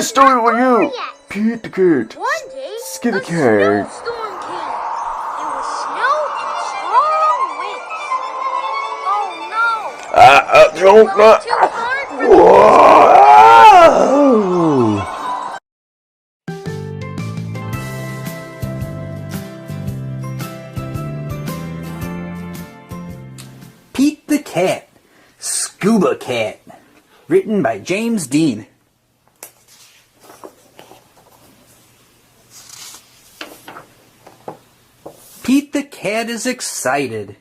story with you. Pete the cat. One day, Scuba a cat. snowstorm came. It was snow and strong winds. Oh no! Don't Blowing too hard for the Whoa! Pete the Cat, Scuba Cat, written by James Dean. Pete the Cat is excited.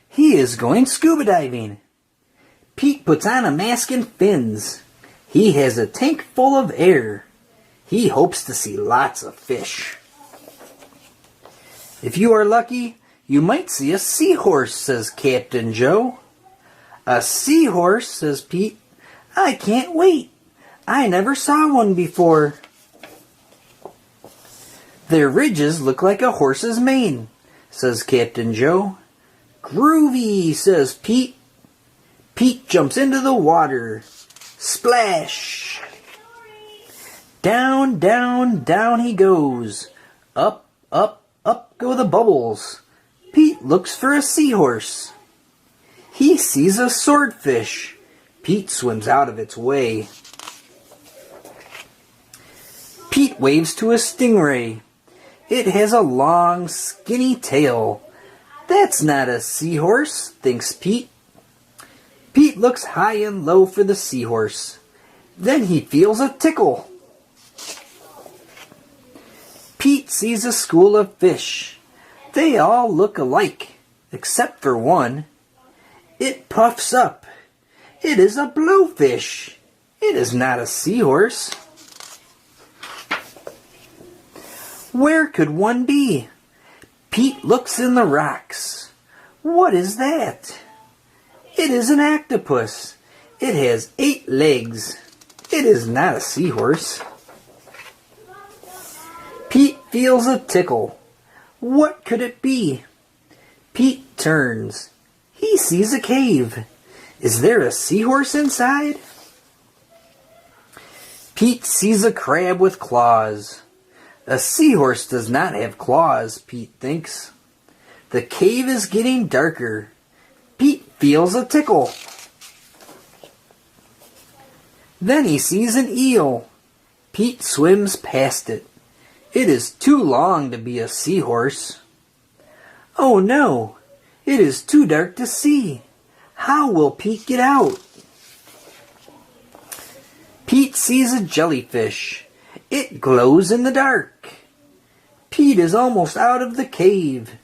He is going scuba diving. Pete puts on a mask and fins. He has a tank full of air. He hopes to see lots of fish. If you are lucky, you might see a seahorse, says Captain Joe. A seahorse, says Pete. I can't wait. I never saw one before. Their ridges look like a horse's mane, says Captain Joe. Groovy, says Pete. Pete jumps into the water. Splash! Down, down, down he goes. Up, up, up go the bubbles. Pete looks for a seahorse. He sees a swordfish. Pete swims out of its way. Pete waves to a stingray. It has a long, skinny tail. That's not a seahorse, thinks Pete. Pete looks high and low for the seahorse. Then he feels a tickle. Pete sees a school of fish. They all look alike, except for one. It puffs up. It is a blowfish. It is not a seahorse. Where could one be? Pete looks in the rocks. What is that? It is an octopus. It has 8 legs. It is not a seahorse. Pete feels a tickle. What could it be? Pete turns. He sees a cave. Is there a seahorse inside? Pete sees a crab with claws. A seahorse does not have claws, Pete thinks. The cave is getting darker. Pete feels a tickle. Then he sees an eel. Pete swims past it. It is too long to be a seahorse. Oh no, it is too dark to see. How will Pete get out? Pete sees a jellyfish. It glows in the dark. Pete is almost out of the cave.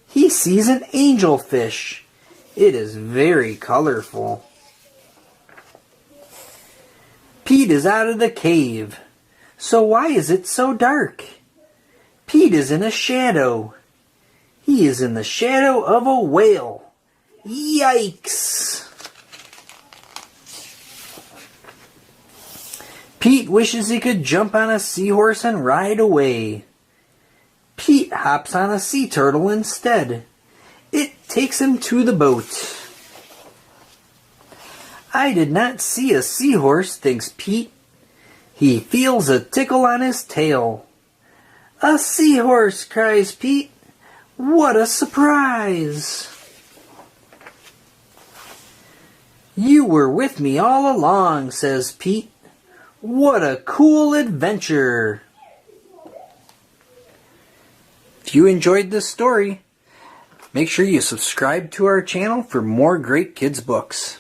He sees an angelfish. It is very colorful. Pete is out of the cave. So why is it so dark? Pete is in a shadow. He is in the shadow of a whale. Yikes! Pete wishes he could jump on a seahorse and ride away. Pete hops on a sea turtle instead. It takes him to the boat. I did not see a seahorse, thinks Pete. He feels a tickle on his tail. A seahorse, cries Pete. What a surprise! You were with me all along, says Pete. What a cool adventure! If you enjoyed this story, make sure you subscribe to our channel for more great kids books.